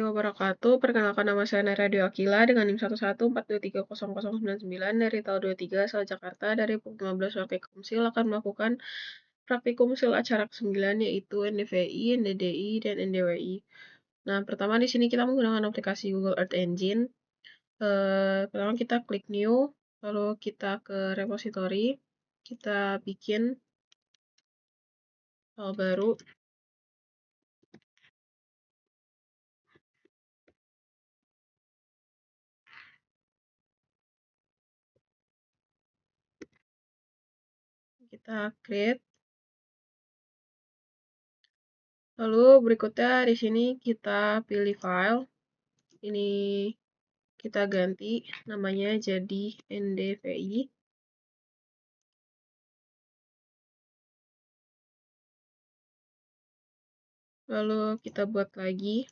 Wabarakatuh. Perkenalkan nama saya Nera Akila dengan NIM 114230099 dari tahun 23 asal Jakarta. Dari pukul 15 waktu Komsil akan melakukan praktikum sil acara ke-9 yaitu NDVI, NDDI, dan NDWI. Nah, pertama di sini kita menggunakan aplikasi Google Earth Engine. Pertama kita klik New, lalu kita ke repository, kita bikin file baru. Kita create. Lalu berikutnya di sini kita pilih file. Ini kita ganti namanya jadi NDVI. Lalu kita buat lagi.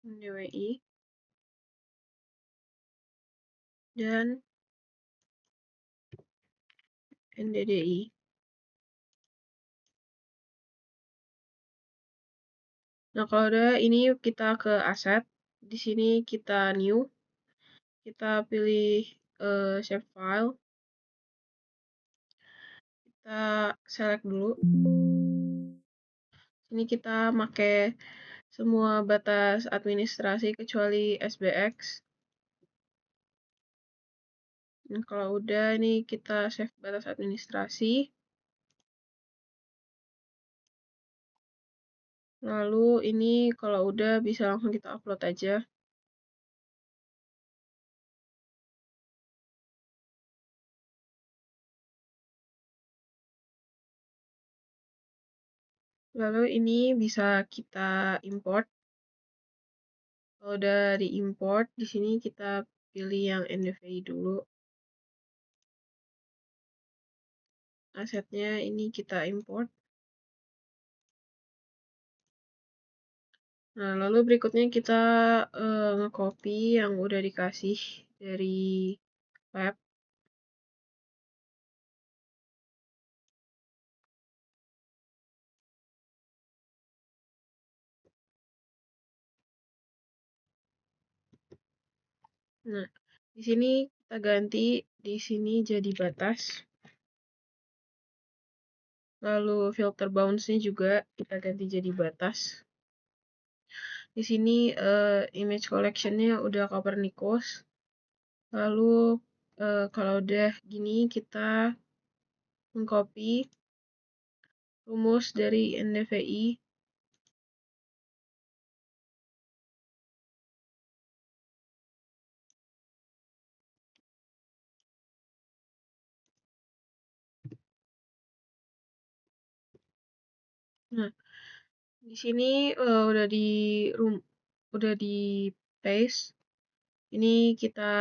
NDWI. Dan NDDI. Nah, kalau udah ini kita ke aset. Di sini kita new. Kita pilih save file. Kita select dulu. Ini kita pakai semua batas administrasi kecuali SBX. Nah, kalau udah ini kita save batas administrasi. Lalu ini kalau udah bisa langsung kita upload aja. Lalu ini bisa kita import. Kalau udah di-import, di sini kita pilih yang NDVI dulu. Asetnya ini kita import. Nah, lalu berikutnya kita nge-copy yang udah dikasih dari web. Nah, di sini kita ganti di sini jadi batas. Lalu filter bounds-nya juga kita ganti jadi batas. Di sini image collection-nya udah Copernicus. Lalu kalau udah gini kita mengcopy rumus dari NDVI. Nah, di sini udah di paste. Ini kita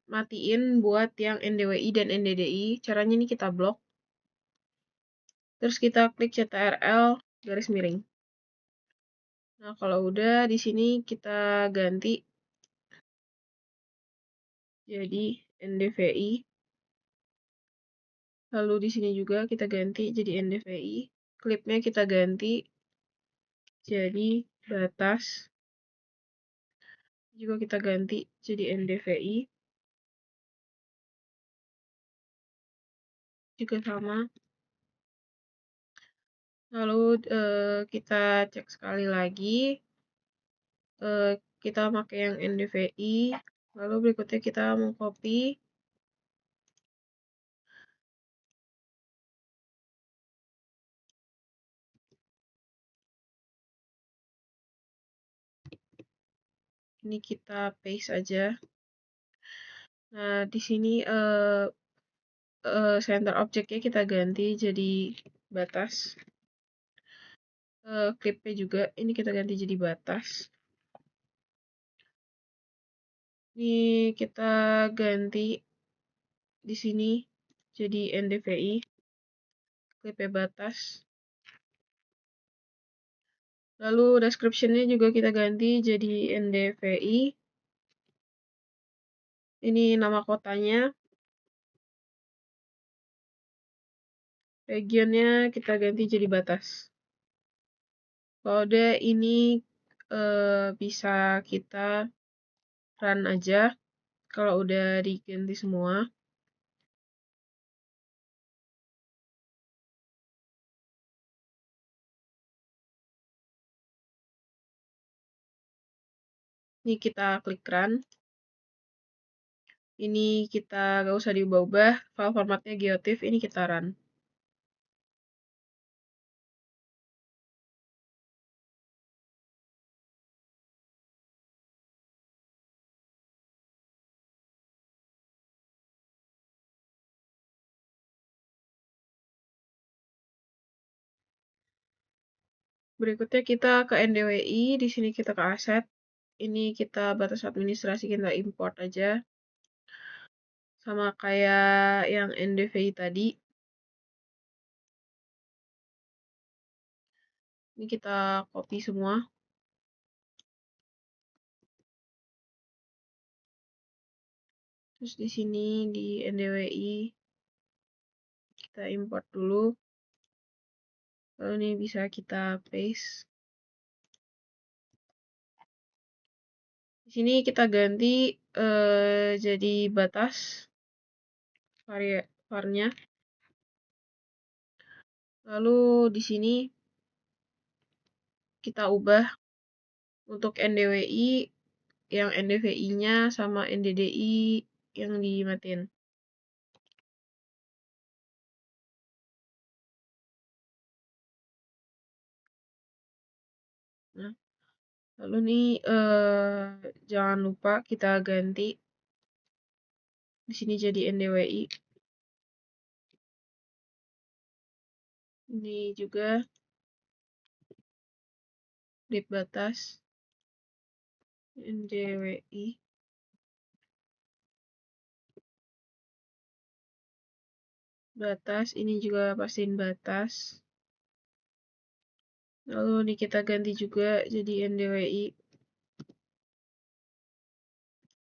matiin buat yang NDWI dan NDDI. Caranya ini kita blok. Terus kita klik CTRL garis miring. Nah, kalau udah di sini kita ganti jadi NDVI. Lalu di sini juga kita ganti jadi NDVI. Klipnya kita ganti jadi batas. Juga kita ganti jadi NDVI. Juga sama. Lalu kita cek sekali lagi. Kita pakai yang NDVI. Lalu berikutnya kita mau copy. Ini kita paste aja. Nah, di sini center objeknya kita ganti jadi batas. Clipnya juga ini kita ganti jadi batas. Ini kita ganti di sini jadi NDVI. Clipnya batas. Lalu description-nya juga kita ganti jadi NDVI. Ini nama kotanya. Regionnya kita ganti jadi batas. Kalau udah ini bisa kita run aja. Kalau udah diganti semua. Ini kita klik run. Ini kita gak usah diubah-ubah. File formatnya geotiff. Ini kita run. Berikutnya kita ke NDWI. Di sini kita ke aset. Ini kita batas administrasi kita import aja. Sama kayak yang NDVI tadi. Ini kita copy semua. Terus di sini di NDWI kita import dulu. Lalu ini bisa kita paste. Di sini kita ganti jadi batas varnya. Lalu di sini kita ubah untuk NDWI yang NDVI-nya sama NDDI yang dimatiin. Nah, lalu nih jangan lupa kita ganti di sini jadi NDWI. Ini juga di batas NDWI. Batas, ini juga pastiin batas. Lalu ini kita ganti juga jadi NDWI.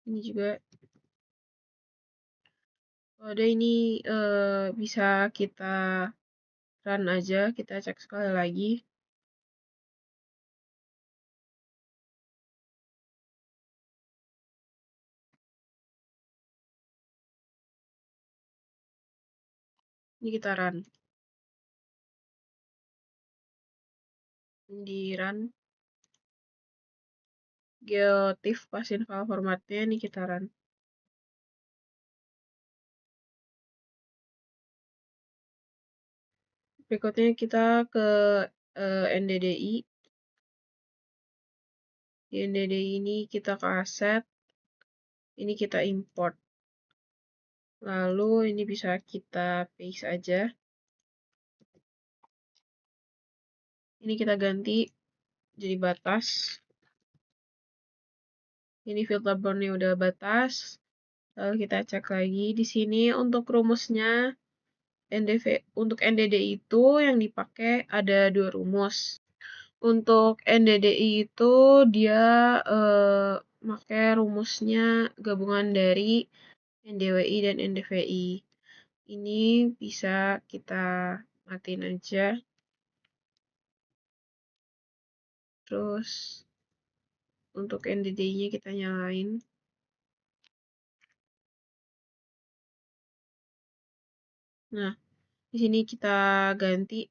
Ini juga. Ada ini bisa kita run aja, kita cek sekali lagi. Ini kita run. Di run. Geotiff pastiin file formatnya, ini kita run. Berikutnya kita ke NDDI. Di NDDI ini kita ke aset. Ini kita import. Lalu ini bisa kita paste aja. Ini kita ganti jadi batas. Ini filter boundnya udah batas. Lalu kita cek lagi di sini untuk rumusnya untuk NDDI itu yang dipakai ada 2 rumus. Untuk NDDI itu dia pakai rumusnya gabungan dari NDWI dan NDVI. Ini bisa kita matiin aja. Terus untuk NDDI-nya kita nyalain. Nah, di sini kita ganti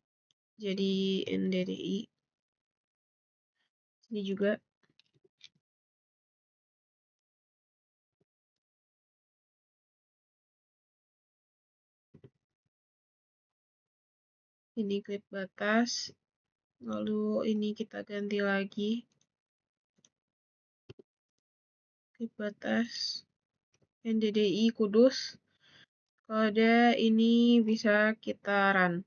jadi NDDI. Sini juga. Ini klik batas. Lalu ini kita ganti lagi. Klik batas. NDDI Kudus. Kalau ada ini bisa kita run.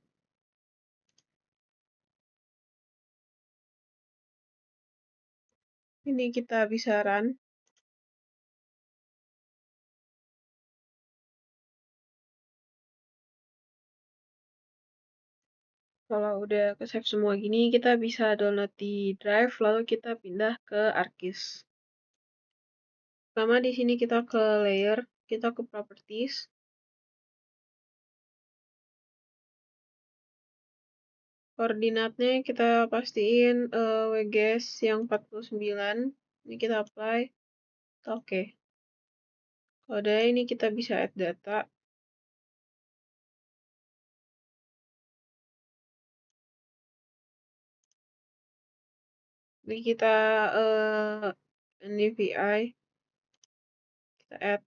Ini kita bisa run. Kalau udah ke save semua gini, kita bisa download di drive, lalu kita pindah ke ArcGIS. Pertama di sini kita ke layer, kita ke properties. Koordinatnya kita pastiin WGS yang 49. Ini kita apply. Oke. Kalau udah ini kita bisa add data. Ini kita NDVI. Kita add.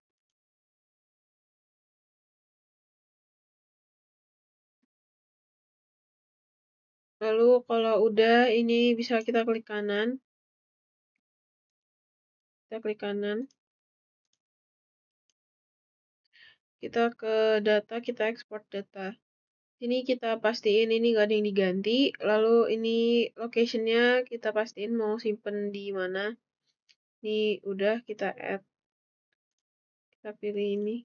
Lalu kalau udah ini bisa kita klik kanan. Kita klik kanan. Kita ke data, kita export data. Ini kita pastiin ini gak ada yang diganti. Lalu ini locationnya kita pastiin mau simpen di mana. Ini udah kita add. Kita pilih ini.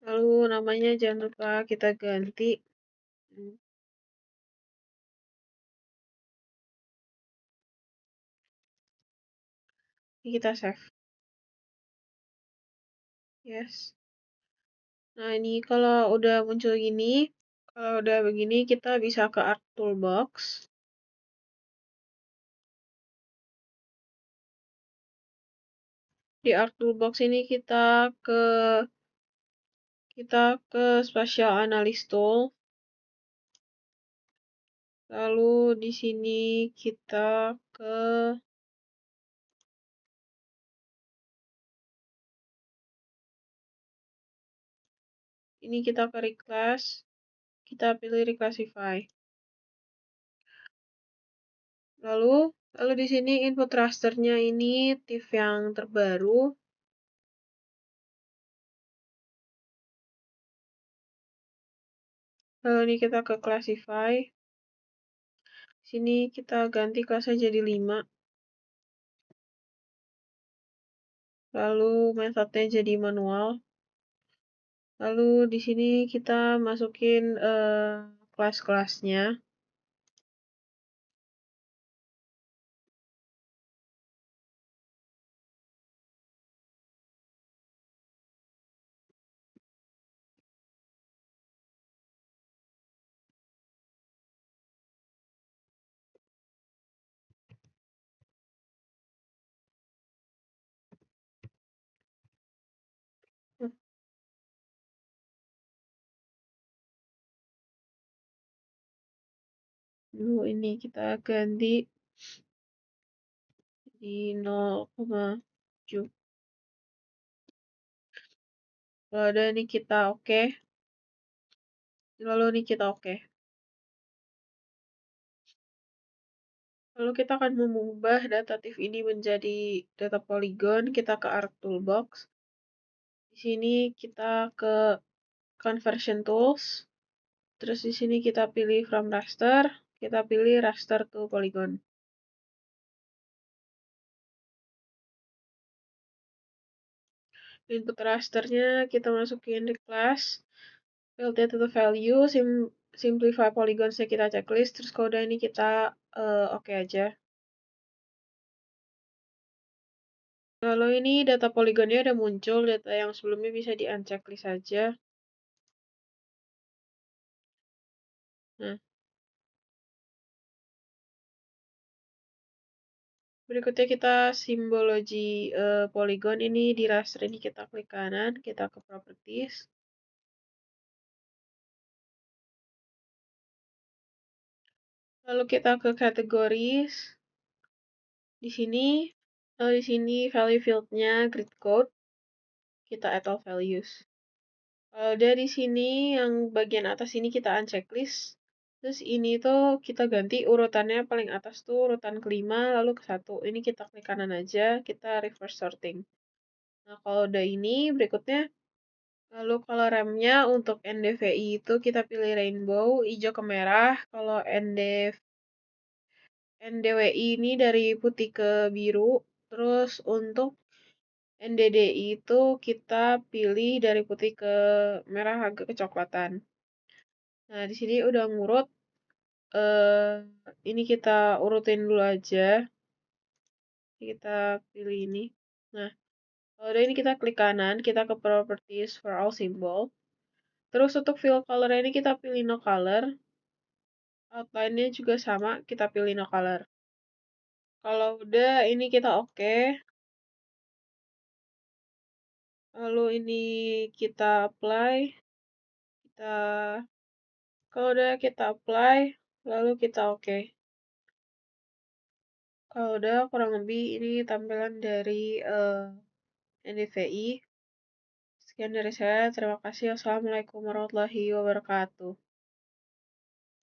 Lalu namanya jangan lupa kita ganti. Ini kita save. Yes. Nah, ini kalau udah muncul gini, kalau udah begini kita bisa ke Art Toolbox. Di Art Toolbox ini kita ke Spatial Analysis Tool. Lalu di sini kita ke ini kita ke Reclass. Kita pilih Reclassify. Lalu di sini input rasternya ini TIFF yang terbaru. Lalu ini kita ke Classify. Sini kita ganti kelasnya jadi 5. Lalu metodenya jadi manual. Lalu di sini kita masukin kelas-kelasnya. Dulu ini kita ganti di 0,7. Lalu ada ini kita oke. Lalu ini kita oke. Lalu kita akan mengubah data TIFF ini menjadi data polygon. Kita ke Arc Toolbox. Di sini kita ke Conversion Tools. Terus di sini kita pilih From Raster. Kita pilih Raster to Polygon. Input rasternya kita masukin di class. Build data to value. Simplify polygonsnya kita checklist. Terus kalau udah ini kita oke aja. Lalu ini data poligonnya udah muncul, data yang sebelumnya bisa di unchecklist saja. Nah, berikutnya kita simbologi poligon ini di raster ini kita klik kanan, kita ke properties. Lalu kita ke categories. Di sini value fieldnya grid code. Kita add all values. Dari sini yang bagian atas ini kita unchecklist. Terus ini tuh kita ganti urutannya paling atas tuh urutan kelima lalu ke 1. Ini kita klik kanan aja, kita reverse sorting. Nah, kalau udah ini berikutnya lalu kalau remnya untuk NDVI itu kita pilih rainbow, hijau ke merah. Kalau NDWI ini dari putih ke biru. Terus untuk NDDI itu kita pilih dari putih ke merah agak kecoklatan. Nah, di sini udah ngurut. eh ini kita urutin dulu aja. Kita pilih ini. Nah, kalau udah ini kita klik kanan, kita ke properties for all symbol. Terus untuk fill color ini kita pilih no color. Outline-nya juga sama, kita pilih no color. Kalau udah ini kita oke. Lalu ini kita apply. Kita kalau udah kita apply, lalu kita oke. Kalau udah kurang lebih ini tampilan dari NDVI. Sekian dari saya. Terima kasih. Wassalamualaikum warahmatullahi wabarakatuh.